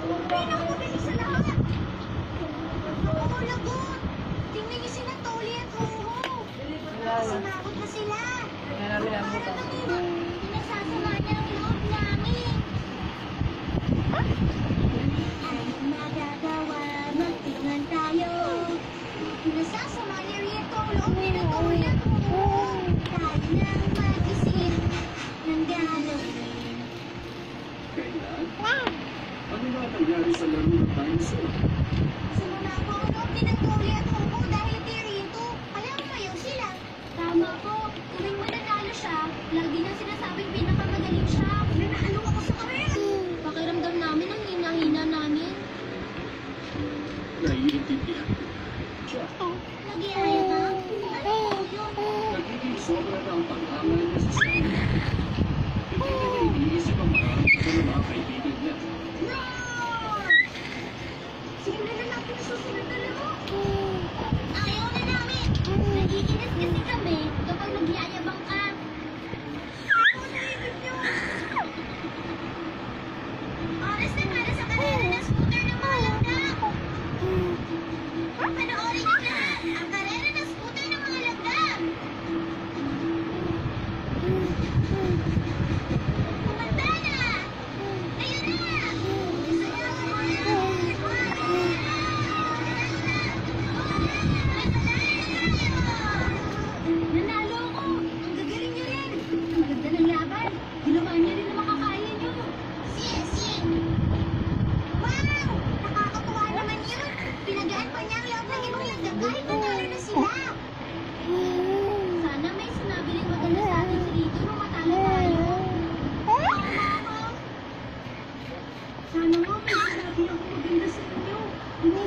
Pinakamagaling sa lahat! Oo, lagot! Tingnan niyo sila Toli at Hoho! Sinabot na sila! Para kami pinasasama niya ang loob namin! Ay magagawa, magtingan tayo! Pinasasama niya rito ang loob ni Toli at Hoho! Tayo nang mag-isip ng gano'n. Kailan? Ano nga nangyari sa laro ng dinosaur? Simula po ang loob ni Toli at Hoho dahil kay Rito. Alam mo yun sila. Tama po. Tuwing mananalo siya, lagi niyang sinasabing pinakamagaling siya. Nanalo ako sa karera. Pakiramdam namin ang hina-hina namin. Naiintindihan ko. Siya, Nag-iaya ka? Ano po yun? nagiging sobra na ang pag-angal niya sa sarili. Hindi na niya iniisip ang mga kaibigan niya. Roar! Simulan na natin ang susunod na laro. Ayaw na namin. Naiinis kasi kami kapag nagyayabang ka. Ano naisip niyo? Oras na para sa karera ng scooter ng mga langga. Panoorin niyo lahat ang karera ng scooter ng mga langga. Kumanda na! Ayun na! Isa na ako Nanalo ako! Ang gagaling niyo rin! Ang ganda ng laban! Ginawa niyo rin na makakaya niyo! Sige! Wow! Nakakatuwa naman yun! Pinagaan pa niya ang loob ng ibang langga kahit nanalo na sila! Sana may sinabi rin maganda sa atin si Rito nung matalo tayo. Sana nga may sinabi ako maganda sa inyo. Hindi